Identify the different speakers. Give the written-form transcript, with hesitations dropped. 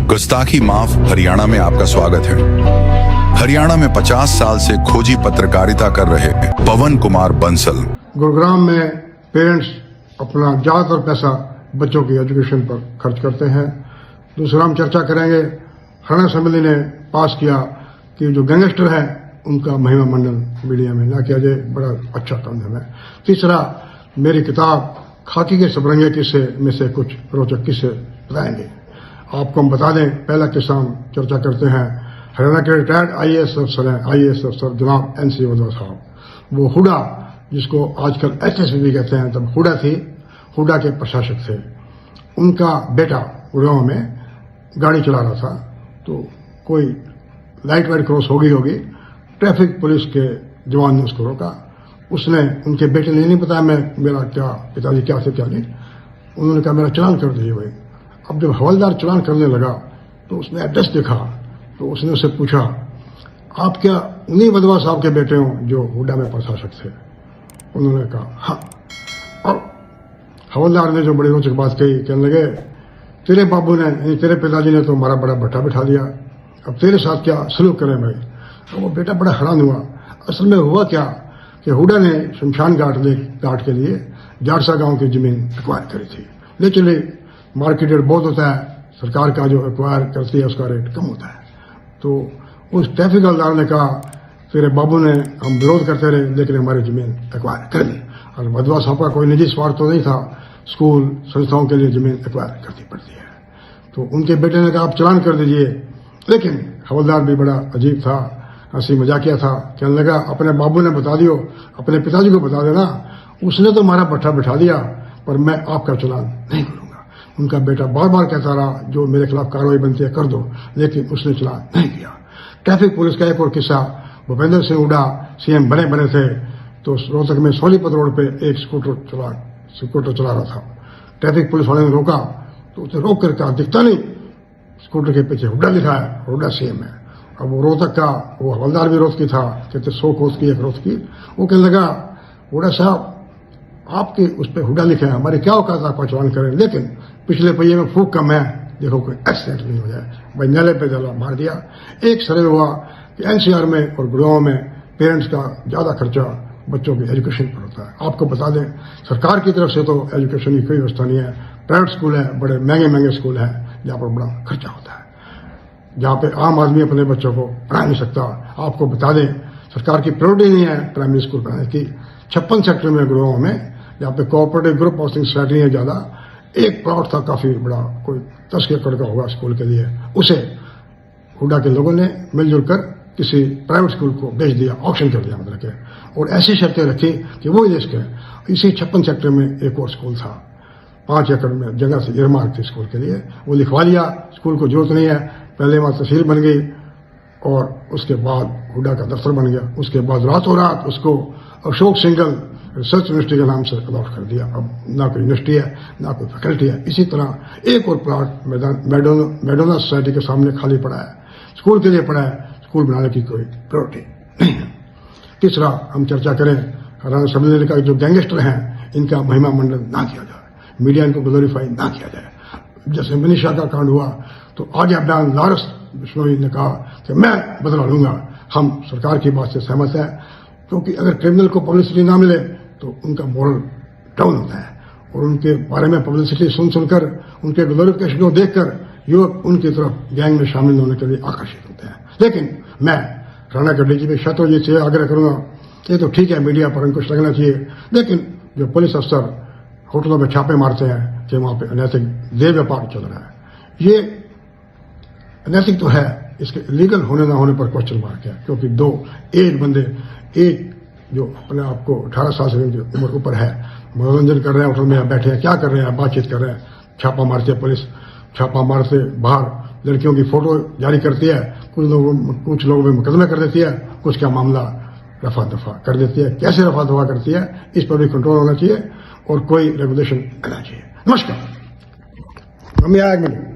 Speaker 1: गुस्ताखी माफ हरियाणा में आपका स्वागत है। हरियाणा में 50 साल से खोजी पत्रकारिता कर रहे पवन कुमार बंसल
Speaker 2: गुरुग्राम में पेरेंट्स अपना ज्यादातर पैसा बच्चों की एजुकेशन पर खर्च करते हैं। दूसरा हम चर्चा करेंगे, हरियाणा असेंबली ने पास किया कि जो गैंगस्टर है उनका महिमा मंडन मीडिया में ना किया जाए, बड़ा अच्छा कदम है। तीसरा, मेरी किताब खाकी के सबरंगे किस्से में से कुछ रोचक किस्से बताएंगे। आपको हम बता दें, पहला किस्सा हम चर्चा करते हैं। हरियाणा के रिटायर्ड आईएएस अफसर हैं, आईएएस अफसर जनाब NC वधवा साहब। वो हुडा, जिसको आजकल HSB भी कहते हैं, तब हुडा थी, हुडा के प्रशासक थे। उनका बेटा गुड़गांव में गाड़ी चला रहा था, तो कोई लाइट वाइट क्रॉस हो गई होगी, ट्रैफिक पुलिस के जवान ने उसको रोका। उसने, उनके बेटे ने नहीं बताया मेरा क्या पिताजी क्या थे क्या नहीं। उन्होंने कहा मेरा चालान कर दीजिए भाई। अब जब हवलदार चालान करने लगा तो उसने एड्रेस देखा, तो उसने उससे पूछा, आप क्या उन्हीं वधवा साहब के बेटे हो जो हुडा में प्रशासक थे? उन्होंने कहा हाँ। और हवलदार ने जो बड़ी रोचक बात कही, कहने लगे तेरे बाबू ने, तेरे पिताजी ने तो हमारा बड़ा भट्टा बिठा दिया, अब तेरे साथ क्या सलूक करें भाई? तो वो बेटा बड़ा हैरान हुआ। असल में हुआ क्या कि हुडा ने शमशान घाट के लिए जारसा गांव की जमीन एक्वायर करी थी। नेचुरली मार्केट रेट बहुत होता है, सरकार का जो एक्वायर करती है उसका रेट कम होता है। तो उस ट्रैफिक हवलदार ने कहा तेरे बाबू ने, हम विरोध करते रहे लेकिन हमारी जमीन एक्वायर कर दी। और वधवा साहब का कोई निजी स्वार्थ तो नहीं था, स्कूल संस्थाओं के लिए जमीन एक्वायर करनी पड़ती है। तो उनके बेटे ने कहा आप चालान कर दीजिए, लेकिन हवलदार भी बड़ा अजीब था, हंसी मजाकिया था। कहने लगा अपने बाबू ने बता दियो, अपने पिताजी को बता देना, उसने तो हमारा भट्ठा बिठा दिया, पर मैं आपका चालान नहीं करूंगा। उनका बेटा बार बार कहता रहा जो मेरे खिलाफ कार्रवाई बनती है कर दो, लेकिन उसने चालान नहीं किया। ट्रैफिक पुलिस का एक और किस्सा, भूपेंद्र सिंह हुडा CM बने थे, तो रोहतक में सोनीपत रोड पे एक स्कूटर चला रहा था। ट्रैफिक पुलिस वाले ने रोका, तो उसे रोक कर कहा दिखता नहीं स्कूटर के पीछे हुडा लिखा है, हुडा CM है। अब वो रोहतक का वो हवलदार भी रोहतकी था, कहते 100 कोस की एक रोहतकी। वो कहने लगा हुडा साहब आपके उस पर हुडा लिखा है, हमारी क्या औकात आपका चालान करें, लेकिन पिछले पहिए में फूक कम है, देखो कोई एक्सीडेंट नहीं हो जाए। भाई नाले पे जला मार दिया। एक सर्वे हुआ कि NCR में और गुड़गांव में पेरेंट्स का ज्यादा खर्चा बच्चों की एजुकेशन पर होता है। आपको बता दें, सरकार की तरफ से तो एजुकेशन की कोई व्यवस्था नहीं है। प्राइवेट स्कूल है, बड़े महंगे स्कूल है, जहां पर बड़ा खर्चा होता है, जहां पे आम आदमी अपने बच्चों को पढ़ा नहीं सकता। आपको बता दें, सरकार की प्रायोरिटी नहीं है प्राइमरी स्कूल पढ़ाने की। 56 सेक्टर में गुड़गांव में, जहां पे कोऑपरेटिव ग्रुप हाउसिंग सोसाइटी है ज्यादा, एक प्लॉट था काफी बड़ा, कोई 10 एकड़ का होगा स्कूल के लिए, उसे हुडा के लोगों ने मिलजुल कर किसी प्राइवेट स्कूल को बेच दिया, ऑक्शन कर दिया मतलब के, और ऐसी शर्तें रखी कि वो ही देश के। इसी 56 सेक्टर में एक और स्कूल था, 5 एकड़ में जगह से ईयरमार्क थी स्कूल के लिए, वो लिखवा लिया। स्कूल को जरूरत नहीं है, पहले वहां तहसील बन गई और उसके बाद हुडा का दफ्तर बन गया। उसके बाद रातों रात उसको अशोक सिंघल रिसर्च यूनिवर्सिटी के नाम से अलॉट कर दिया। अब ना कोई यूनिवर्सिटी है, ना कोई फैकल्टी है। इसी तरह एक और प्लॉट मैडोना सोसाइटी के सामने खाली पड़ा है, स्कूल के लिए पड़ा है, स्कूल बनाने की कोई प्रायोरिटी नहीं है। तीसरा हम चर्चा करें, हरियाणा असेंबली ने कहा जो गैंगस्टर हैं इनका महिमा मंडन ना किया जाए, मीडिया इनको ग्लोरीफाई ना किया जाए। जैसे मनीषा का कांड हुआ तो आगे अभियान लारस बिश्नोई ने कहा कि मैं बदला लूंगा। हम सरकार की बात से सहमत है, क्योंकि अगर क्रिमिनल को पब्लिसिटी ना मिले तो उनका मोरल डाउन होता है, और उनके बारे में पब्लिसिटी सुनकर, उनके ग्लोरिफिकेशन को देखकर युवक उनकी तरफ गैंग में शामिल होने के लिए आकर्षित होते हैं। लेकिन मैं हरियाणा के DGP शत्रुजीत से आग्रह करूंगा, ये तो ठीक है मीडिया पर अंकुश लगना चाहिए, लेकिन जो पुलिस अफसर होटलों में छापे मारते हैं कि वहां पे अनैतिक देह व्यापार चल रहा है, ये अनैतिक तो है, इसके लीगल होने ना होने पर क्वेश्चन मार्क है। क्योंकि दो एज बंदे, एक जो अपने आप को 18 साल से उम्र ऊपर है, मनोरंजन कर रहे हैं, होटल में बैठे हैं, क्या कर रहे हैं, बातचीत कर रहे हैं, छापा मारती है पुलिस। छापा मारते बाहर लड़कियों की फोटो जारी करती है, कुछ लोगों में मुकदमे कर देती है, कुछ का मामला रफा दफा कर देती है। कैसे रफा दफा करती है, इस पर भी कंट्रोल होना चाहिए और कोई रेगुलेशन करना चाहिए। नमस्कार, हम यहाँ 1 मिनट